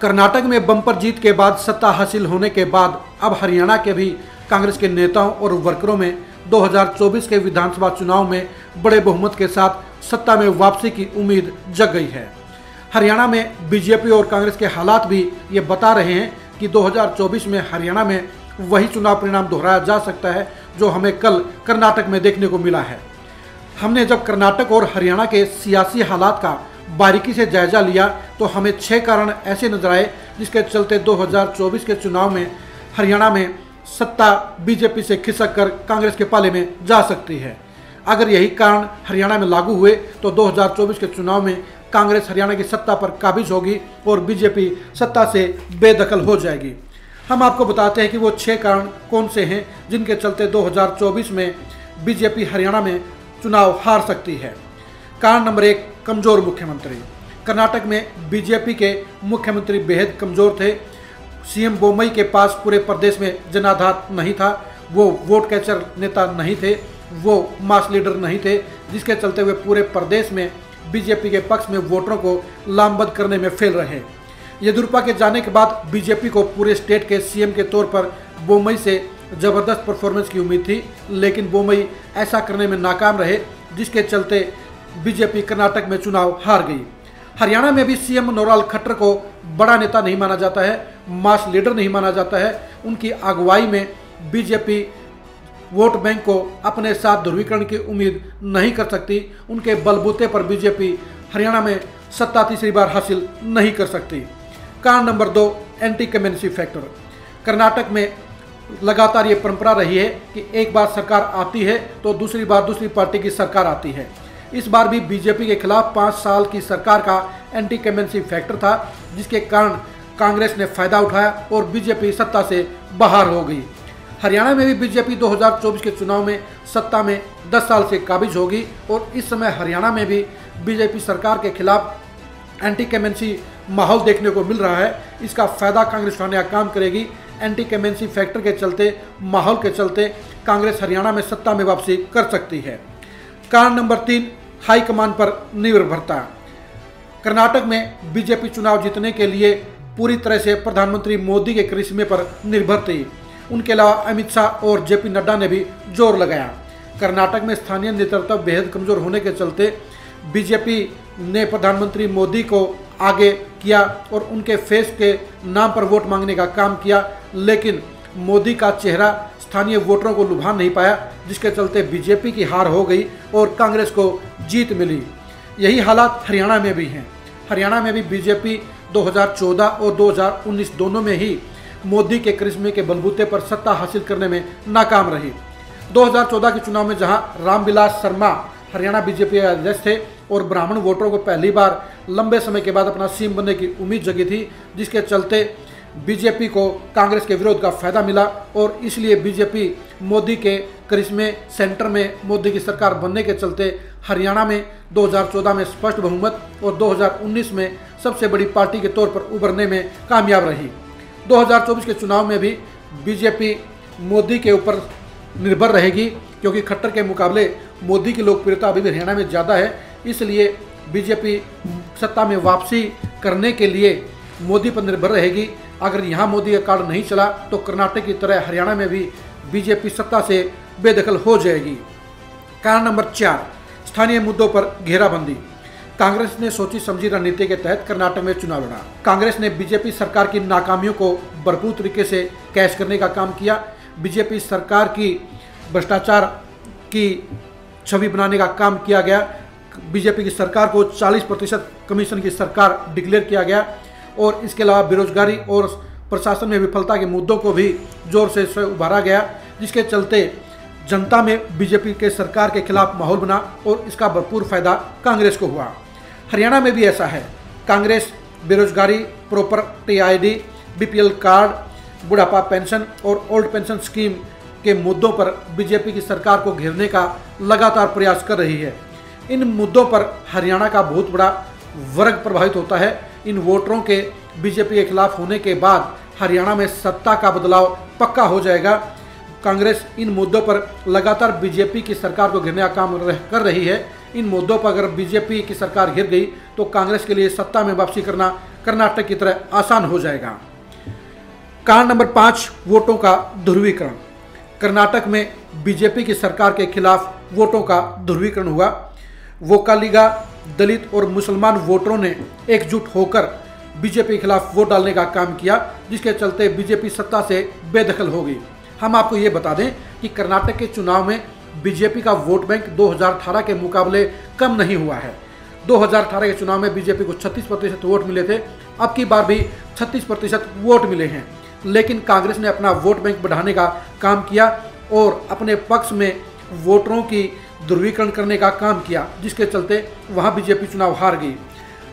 कर्नाटक में बम्पर जीत के बाद सत्ता हासिल होने के बाद अब हरियाणा के भी कांग्रेस के नेताओं और वर्करों में 2024 के विधानसभा चुनाव में बड़े बहुमत के साथ सत्ता में वापसी की उम्मीद जग गई है। हरियाणा में बीजेपी और कांग्रेस के हालात भी ये बता रहे हैं कि 2024 में हरियाणा में वही चुनाव परिणाम दोहराया जा सकता है जो हमें कल कर्नाटक में देखने को मिला है। हमने जब कर्नाटक और हरियाणा के सियासी हालात का बारीकी से जायजा लिया तो हमें 6 कारण ऐसे नजर आए जिसके चलते 2024 के चुनाव में हरियाणा में सत्ता बीजेपी से खिसक कर कांग्रेस के पाले में जा सकती है। अगर यही कारण हरियाणा में लागू हुए तो 2024 के चुनाव में कांग्रेस हरियाणा की सत्ता पर काबिज होगी और बीजेपी सत्ता से बेदखल हो जाएगी। हम आपको बताते हैं कि वो 6 कारण कौन से हैं जिनके चलते 2024 में बीजेपी हरियाणा में चुनाव हार सकती है। कारण नंबर 1, कमजोर मुख्यमंत्री। कर्नाटक में बीजेपी के मुख्यमंत्री बेहद कमजोर थे। सीएम बोम्मई के पास पूरे प्रदेश में जनाधार नहीं था, वो वोट कैचर नेता नहीं थे, वो मास लीडर नहीं थे, जिसके चलते वे पूरे प्रदेश में बीजेपी के पक्ष में वोटरों को लामबंद करने में फेल रहे। येदियुरप्पा के जाने के बाद बीजेपी को पूरे स्टेट के सीएम के तौर पर बोम्मई से जबरदस्त परफॉर्मेंस की उम्मीद थी, लेकिन बोम्मई ऐसा करने में नाकाम रहे, जिसके चलते बीजेपी कर्नाटक में चुनाव हार गई। हरियाणा में भी सीएम मनोहरलाल खट्टर को बड़ा नेता नहीं माना जाता है, मास लीडर नहीं माना जाता है। उनकी अगुवाई में बीजेपी वोट बैंक को अपने साथ ध्रुवीकरण की उम्मीद नहीं कर सकती। उनके बलबूते पर बीजेपी हरियाणा में सत्ता तीसरी बार हासिल नहीं कर सकती। कारण नंबर 2, एंटी कमेंसी फैक्टर। कर्नाटक में लगातार ये परंपरा रही है कि एक बार सरकार आती है तो दूसरी बार दूसरी पार्टी की सरकार आती है। इस बार भी बीजेपी के खिलाफ 5 साल की सरकार का एंटी कमेंसी फैक्टर था, जिसके कारण कांग्रेस ने फायदा उठाया और बीजेपी सत्ता से बाहर हो गई। हरियाणा में भी बीजेपी 2024 के चुनाव में सत्ता में 10 साल से काबिज होगी और इस समय हरियाणा में भी बीजेपी सरकार के खिलाफ एंटी कमेंसी माहौल देखने को मिल रहा है। इसका फायदा कांग्रेस उठाने का काम करेगी। एंटी कमेंसी फैक्टर के चलते, माहौल के चलते कांग्रेस हरियाणा में सत्ता में वापसी कर सकती है। कारण नंबर 3, हाईकमान पर निर्भरता। कर्नाटक में बीजेपी चुनाव जीतने के लिए पूरी तरह से प्रधानमंत्री मोदी के करिश्मे पर निर्भर थी। उनके अलावा अमित शाह और जेपी नड्डा ने भी जोर लगाया। कर्नाटक में स्थानीय नेतृत्व बेहद कमजोर होने के चलते बीजेपी ने प्रधानमंत्री मोदी को आगे किया और उनके फेस के नाम पर वोट मांगने का काम किया, लेकिन मोदी का चेहरा स्थानीय वोटरों को लुभा नहीं पाया, जिसके चलते बीजेपी की हार हो गई और कांग्रेस को जीत मिली। यही हालात हरियाणा में भी हैं। हरियाणा में भी बीजेपी 2014 और 2019 दोनों में ही मोदी के करिश्मे के बलबूते पर सत्ता हासिल करने में नाकाम रही। 2014 के चुनाव में जहां रामविलास शर्मा हरियाणा बीजेपी के अध्यक्ष थे और ब्राह्मण वोटरों को पहली बार लंबे समय के बाद अपना सीएम बनने की उम्मीद जगी थी, जिसके चलते बीजेपी को कांग्रेस के विरोध का फायदा मिला और इसलिए बीजेपी मोदी के करिश्मे सेंटर में मोदी की सरकार बनने के चलते हरियाणा में 2014 में स्पष्ट बहुमत और 2019 में सबसे बड़ी पार्टी के तौर पर उभरने में कामयाब रही। 2024 के चुनाव में भी बीजेपी मोदी के ऊपर निर्भर रहेगी, क्योंकि खट्टर के मुकाबले मोदी की लोकप्रियता अभी भी हरियाणा में ज़्यादा है। इसलिए बीजेपी सत्ता में वापसी करने के लिए मोदी पर निर्भर रहेगी। अगर यहाँ मोदी का कार्ड नहीं चला तो कर्नाटक की तरह हरियाणा में भी बीजेपी सत्ता से बेदखल हो जाएगी। कारण नंबर 4, स्थानीय मुद्दों पर घेराबंदी। कांग्रेस ने सोची समझी रणनीति के तहत कर्नाटक में चुनाव लड़ा। कांग्रेस ने बीजेपी सरकार की नाकामियों को भरपूर तरीके से कैश करने का काम किया। बीजेपी सरकार की भ्रष्टाचार की छवि बनाने का काम किया गया। बीजेपी की सरकार को 40% कमीशन की सरकार डिक्लेयर किया गया और इसके अलावा बेरोजगारी और प्रशासन में विफलता के मुद्दों को भी जोर से उभारा गया, जिसके चलते जनता में बीजेपी के सरकार के खिलाफ माहौल बना और इसका भरपूर फायदा कांग्रेस को हुआ। हरियाणा में भी ऐसा है। कांग्रेस बेरोजगारी, प्रॉपर्टी आईडी, बीपीएल कार्ड, बुढ़ापा पेंशन और ओल्ड पेंशन स्कीम के मुद्दों पर बीजेपी की सरकार को घेरने का लगातार प्रयास कर रही है। इन मुद्दों पर हरियाणा का बहुत बड़ा वर्ग प्रभावित होता है। इन वोटरों के बीजेपी के खिलाफ होने के बाद हरियाणा में सत्ता का बदलाव पक्का हो जाएगा। कांग्रेस इन मुद्दों पर लगातार बीजेपी की सरकार को घेरने का काम कर रही है। इन मुद्दों पर अगर बीजेपी की सरकार घिर गई तो कांग्रेस के लिए सत्ता में वापसी करना कर्नाटक की तरह आसान हो जाएगा। कारण नंबर 5, वोटों का ध्रुवीकरण। कर्नाटक में बीजेपी की सरकार के खिलाफ वोटों का ध्रुवीकरण हुआ। वोक्कालिगा दलित और मुसलमान वोटरों ने एकजुट होकर बीजेपी के खिलाफ वोट डालने का काम किया, जिसके चलते बीजेपी सत्ता से बेदखल हो गई। हम आपको ये बता दें कि कर्नाटक के चुनाव में बीजेपी का वोट बैंक 2018 के मुकाबले कम नहीं हुआ है। 2018 के चुनाव में बीजेपी को 36% वोट मिले थे, अब की बार भी 36% वोट मिले हैं, लेकिन कांग्रेस ने अपना वोट बैंक बढ़ाने का काम किया और अपने पक्ष में वोटरों की ध्रुवीकरण करने का काम किया, जिसके चलते वहां बीजेपी चुनाव हार गई।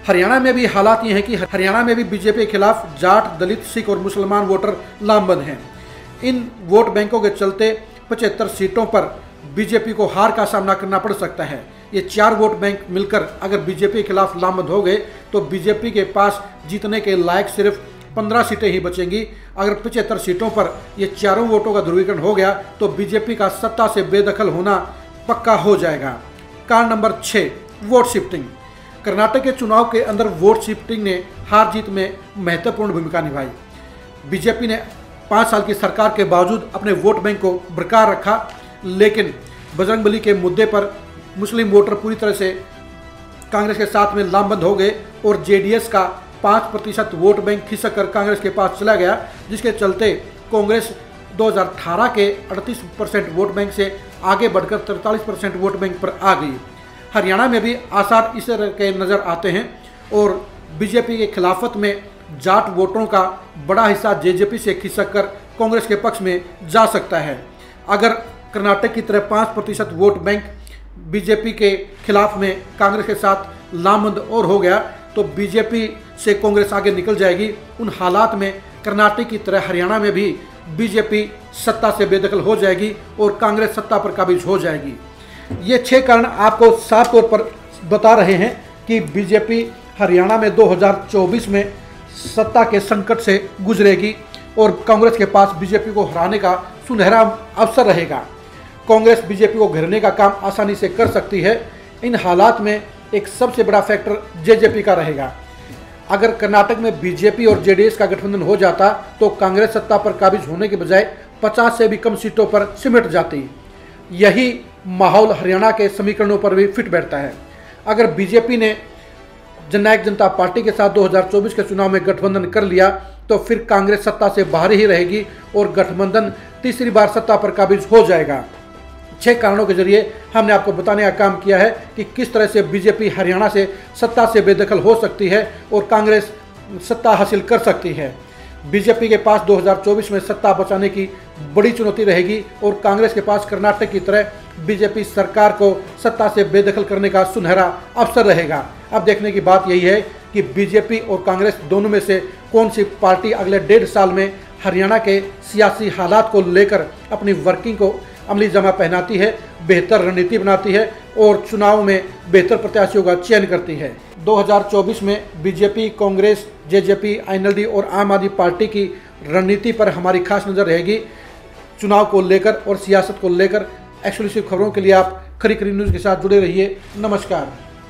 हरियाणा में भी हालात ये हैं कि हरियाणा में भी बीजेपी के खिलाफ जाट, दलित, सिख और मुसलमान वोटर लामबंद हैं। इन वोट बैंकों के चलते 75 सीटों पर बीजेपी को हार का सामना करना पड़ सकता है। ये 4 वोट बैंक मिलकर अगर बीजेपी के खिलाफ लामबंद हो गए तो बीजेपी के पास जीतने के लायक सिर्फ 15 सीटें ही बचेंगी। अगर 75 सीटों पर ये चारों वोटों का ध्रुवीकरण हो गया तो बीजेपी का सत्ता से बेदखल होना पक्का हो जाएगा। कारण नंबर 6, वोट शिफ्टिंग। कर्नाटक के चुनाव के अंदर वोट शिफ्टिंग ने हार जीत में महत्वपूर्ण भूमिका निभाई। बीजेपी ने 5 साल की सरकार के बावजूद अपने वोट बैंक को बरकरार रखा, लेकिन बजरंगबली के मुद्दे पर मुस्लिम वोटर पूरी तरह से कांग्रेस के साथ में लामबंद हो गए और जेडीएस का 5% वोट बैंक खिसक कर कांग्रेस के पास चला गया, जिसके चलते कांग्रेस 2018 के 38% वोट बैंक से आगे बढ़कर 43% वोट बैंक पर आ गई। हरियाणा में भी आसार इस तरह के नज़र आते हैं और बीजेपी के खिलाफत में जाट वोटरों का बड़ा हिस्सा जेजेपी से खिसक कर कांग्रेस के पक्ष में जा सकता है। अगर कर्नाटक की तरह 5% वोट बैंक बीजेपी के खिलाफ में कांग्रेस के साथ लामबंद और हो गया तो बीजेपी से कांग्रेस आगे निकल जाएगी। उन हालात में कर्नाटक की तरह हरियाणा में भी बीजेपी सत्ता से बेदखल हो जाएगी और कांग्रेस सत्ता पर काबिज हो जाएगी। ये 6 कारण आपको साफ तौर पर बता रहे हैं कि बीजेपी हरियाणा में 2024 में सत्ता के संकट से गुजरेगी और कांग्रेस के पास बीजेपी को हराने का सुनहरा अवसर रहेगा। कांग्रेस बीजेपी को घेरने का काम आसानी से कर सकती है। इन हालात में एक सबसे बड़ा फैक्टर जेजेपी का रहेगा। अगर कर्नाटक में बीजेपी और जेडीएस का गठबंधन हो जाता तो कांग्रेस सत्ता पर काबिज होने के बजाय 50 से भी कम सीटों पर सिमट जाती। यही माहौल हरियाणा के समीकरणों पर भी फिट बैठता है। अगर बीजेपी ने जननायक जनता पार्टी के साथ 2024 के चुनाव में गठबंधन कर लिया तो फिर कांग्रेस सत्ता से बाहर ही रहेगी और गठबंधन तीसरी बार सत्ता पर काबिज हो जाएगा। 6 कारणों के जरिए हमने आपको बताने का काम किया है कि किस तरह से बीजेपी हरियाणा से सत्ता से बेदखल हो सकती है और कांग्रेस सत्ता हासिल कर सकती है। बीजेपी के पास 2024 में सत्ता बचाने की बड़ी चुनौती रहेगी और कांग्रेस के पास कर्नाटक की तरह बीजेपी सरकार को सत्ता से बेदखल करने का सुनहरा अवसर रहेगा। अब देखने की बात यही है कि बीजेपी और कांग्रेस दोनों में से कौन सी पार्टी अगले 1.5 साल में हरियाणा के सियासी हालात को लेकर अपनी वर्किंग को अमली जमा पहनाती है, बेहतर रणनीति बनाती है और चुनाव में बेहतर प्रत्याशियों का चयन करती है। 2024 में बीजेपी, कांग्रेस, जेजेपी, आईएनएलडी और आम आदमी पार्टी की रणनीति पर हमारी खास नज़र रहेगी। चुनाव को लेकर और सियासत को लेकर एक्सक्लूसिव खबरों के लिए आप खरी खरी न्यूज़ के साथ जुड़े रहिए। नमस्कार।